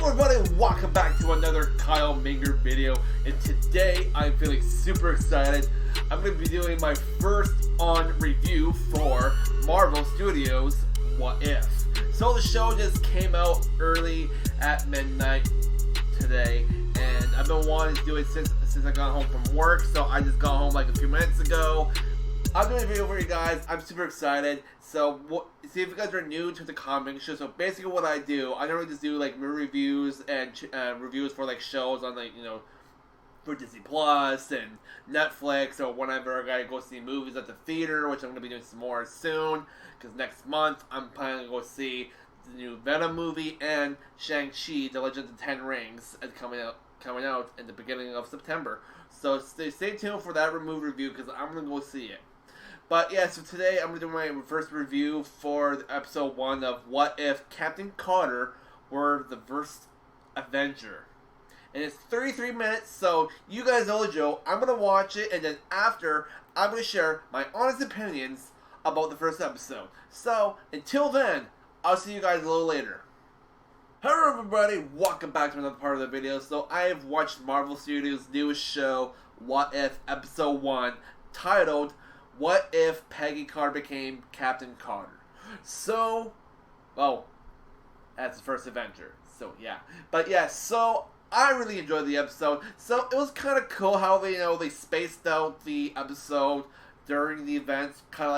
everybody, welcome back to another Kyle Minger video, and today I'm feeling super excited. I'm going to be doing my first on review for Marvel Studios' What If. So the show just came out early at midnight today, and I've been wanting to do it since I got home from work, so I just got home like a few minutes ago. I'm doing a video for you guys. I'm super excited. So, see if you guys are new to the comic show. So basically, what I do, I normally just do like movie reviews and reviews for like shows on like for DisneyPlus and Netflix or whenever I gotta go see movies at the theater, which I'm gonna be doing some more soon. Because next month I'm planning to go see the new Venom movie and Shang-Chi: The Legend of the Ten Rings coming out in the beginning of September. So stay tuned for that movie review because I'm gonna go see it. But yeah, so today I'm going to do my first review for episode 1 of What If Captain Carter were the first Avenger. And it's 33 minutes, so you guys know the drill. I'm going to watch it, and then after, I'm going to share my honest opinions about the first episode. So, until then, I'll see you guys a little later. Hello everybody, welcome back to another part of the video. So, I have watched Marvel Studios' newest show, What If Episode 1, titled What If Peggy Carter Became Captain Carter? So, that's the first Avenger. So, yeah. But, yeah, so, I really enjoyed the episode. So, it was kind of cool how they spaced out the episode during the events. Kind of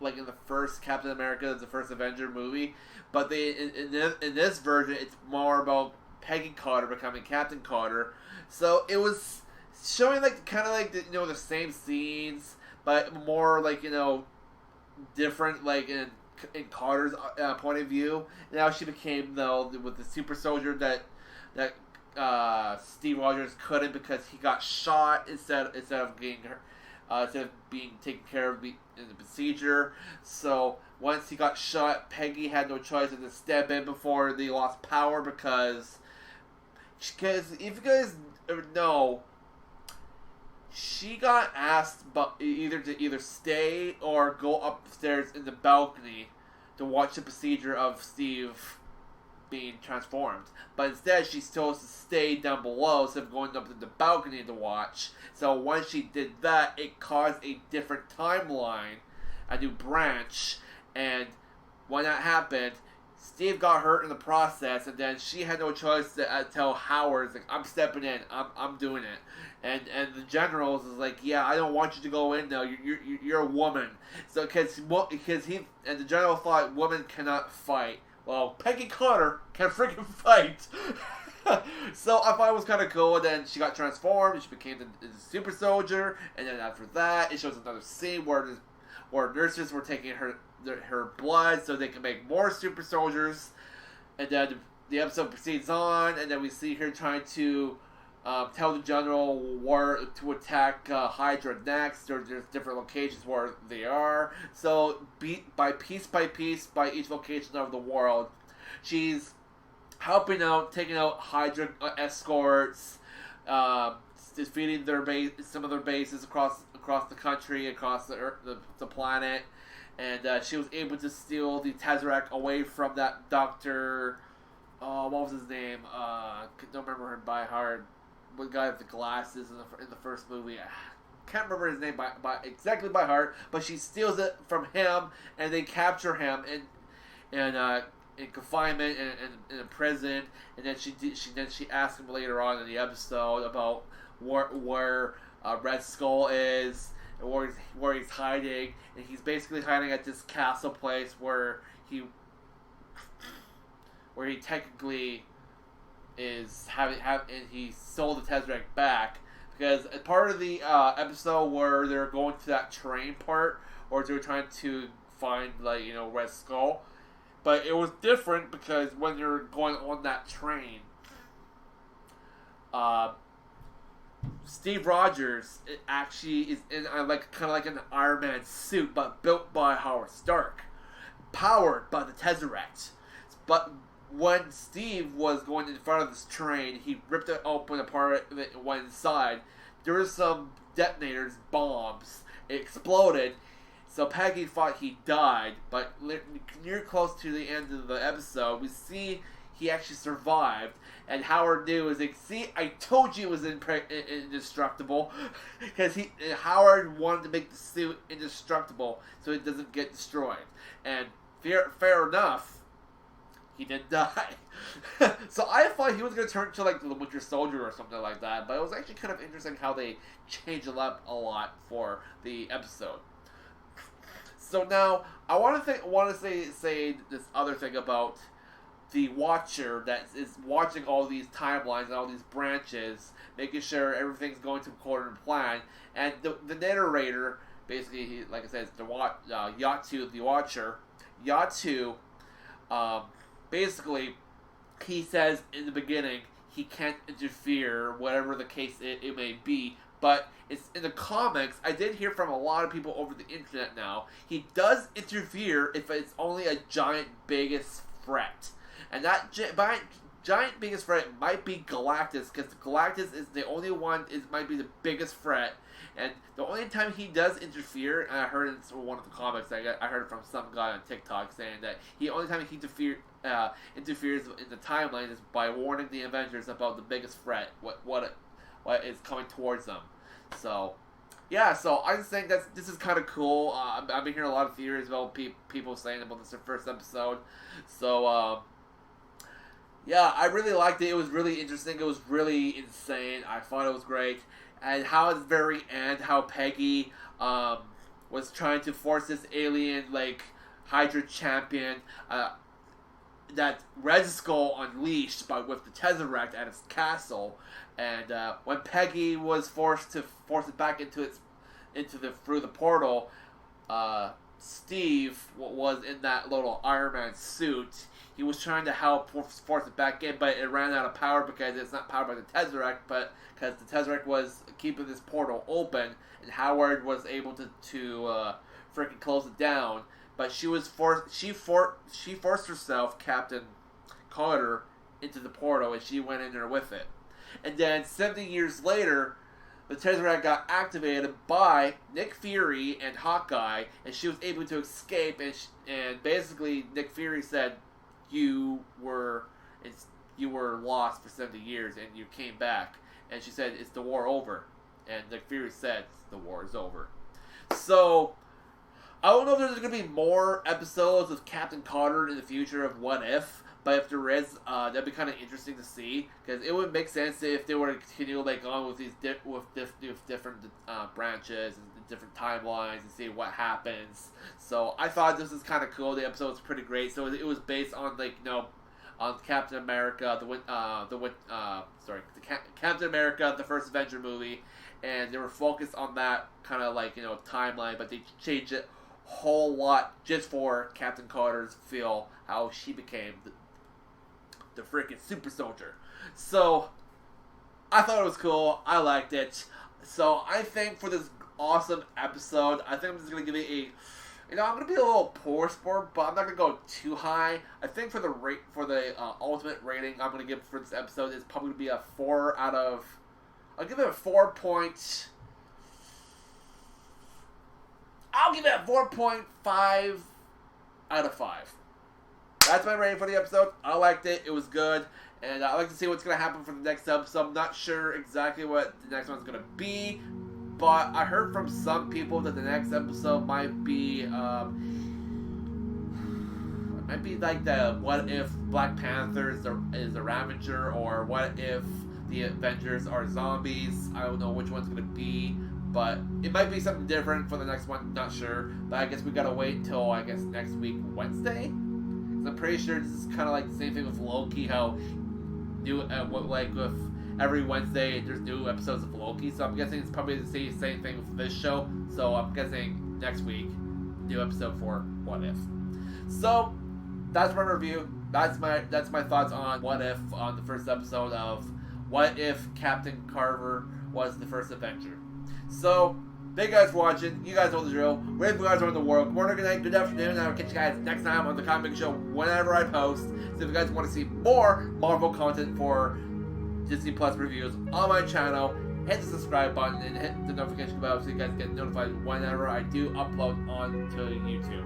like in the first Captain America, the first Avenger movie. But in this version, it's more about Peggy Carter becoming Captain Carter. So, it was showing the same scenes, but more different, in Carter's point of view. Now she became with the super soldier that Steve Rogers couldn't because he got shot instead of being taken care of in the procedure. So once he got shot, Peggy had no choice than to step in before they lost power because if you guys know, she got asked either stay or go upstairs in the balcony to watch the procedure of Steve being transformed. But instead, she chose to stay down below instead of going up to the balcony to watch. So once she did that, it caused a different timeline, a new branch. And when that happened, Steve got hurt in the process, and then she had no choice to tell Howard, I'm stepping in, I'm doing it. And the generals is like, yeah, I don't want you to go in now. You're a woman. So because he and the general thought women cannot fight. Well, Peggy Carter can freaking fight. So I thought it was kind of cool. And then she got transformed. And she became the super soldier. And then after that, it shows another scene where nurses were taking her blood so they can make more super soldiers. And then the episode proceeds on, and then we see her trying to tell the general where to attack Hydra next. There's different locations where they are. So piece by piece, by each location of the world, she's helping out, taking out Hydra escorts, defeating some of their bases across the country, across the planet. And she was able to steal the Tesseract away from that Dr. What was his name? Don't remember him by heart. The guy with the glasses in the first movie. I can't remember his name exactly by heart. But she steals it from him, and they capture him in confinement and in prison. And then she asks him later on in the episode about where Red Skull is. And where he's hiding, and he's basically hiding at this castle place where he technically is and he sold the Tesseract back because as part of the episode where they're going to that train part, or they're trying to find Red Skull, but it was different because when you're going on that train, Steve Rogers actually is in kind of like an Iron Man suit, but built by Howard Stark, powered by the Tesseract. But when Steve was going in front of this train, he ripped it open, a part of it went inside. There were some detonators, bombs. It exploded. So Peggy thought he died, but near close to the end of the episode, we see he actually survived. And Howard knew, is like, see, I told you it was indestructible, because Howard wanted to make the suit indestructible so it doesn't get destroyed. And fair enough, he didn't die. So I thought he was going to turn into like the Winter Soldier or something like that, but it was actually kind of interesting how they changed it up a lot for the episode. So now I want to say this other thing about the Watcher that is watching all these timelines and all these branches, making sure everything's going to according to plan. And the narrator, basically, like I said, it's Yatu, the Watcher. Yatu, basically, he says in the beginning he can't interfere, whatever the case it may be. But it's in the comics. I did hear from a lot of people over the internet now. He does interfere if it's only a giant biggest threat. And that giant biggest threat might be Galactus, because Galactus is the only one, might be the biggest threat. And the only time he does interfere, and I heard it in one of the comics, I heard it from some guy on TikTok saying that the only time he interferes in the timeline is by warning the Avengers about the biggest threat, what is coming towards them. So, yeah, so I just think this is kind of cool. I've been hearing a lot of theories about people saying about this first episode. So, yeah, I really liked it. It was really interesting. It was really insane. I thought it was great. And how at the very end, how Peggy was trying to force this alien, like, Hydra champion, that Red Skull unleashed with the Tesseract at its castle. And when Peggy was forced it back through the portal, Steve was in that little Iron Man suit. He was trying to help force it back in, but it ran out of power because it's not powered by the Tesseract, but because the Tesseract was keeping this portal open, and Howard was able to freaking close it down. But she forced herself, Captain Carter, into the portal, and she went in there with it. And then 70 years later, the Tesseract got activated by Nick Fury and Hawkeye, and she was able to escape. And basically, Nick Fury said, "You were lost for 70 years, and you came back." And she said, "Is the war over?" And Nick Fury said, "The war is over." So I don't know if there's going to be more episodes of Captain Carter in the future of What If. But if there is, that'd be kind of interesting to see, because it would make sense if they were to continue like on with these different branches and different timelines and see what happens. So I thought this was kind of cool. The episode was pretty great. So it was based on on Captain America, Captain America, the first Avenger movie, and they were focused on that kind of timeline, but they changed it a whole lot just for Captain Carter's feel, how she became the freaking super soldier. So I thought it was cool. I liked it. So I think for this awesome episode, I think I'm just gonna give it I'm gonna be a little poor sport, but I'm not gonna go too high. I think for the ultimate rating I'm gonna give for this episode is probably gonna be a 4 out of. I'll give it a 4.5 out of 5. That's my rating for the episode. I liked it. It was good. And I'd like to see what's going to happen for the next episode. I'm not sure exactly what the next one's going to be. But I heard from some people that the next episode might be like the what if Black Panther is the Ravager, or what if the Avengers are zombies. I don't know which one's going to be. But it might be something different for the next one. Not sure. But I guess we got to wait until, next week, Wednesday. I'm pretty sure this is kind of like the same thing with Loki, how with every Wednesday there's new episodes of Loki, so I'm guessing it's probably the same thing with this show, so I'm guessing next week, new episode for What If. So, that's my review, that's my thoughts on What If, on the first episode of What If Captain Carter was the first Avenger. So, thank you guys for watching. You guys know the drill. Where you guys are in the world. Good morning, good night, good afternoon, and I'll catch you guys next time on the Comic Show whenever I post. So if you guys want to see more Marvel content for DisneyPlus reviews on my channel, hit the subscribe button and hit the notification bell so you guys get notified whenever I do upload onto YouTube.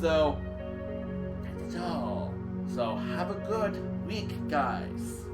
So, that's all. So have a good week, guys.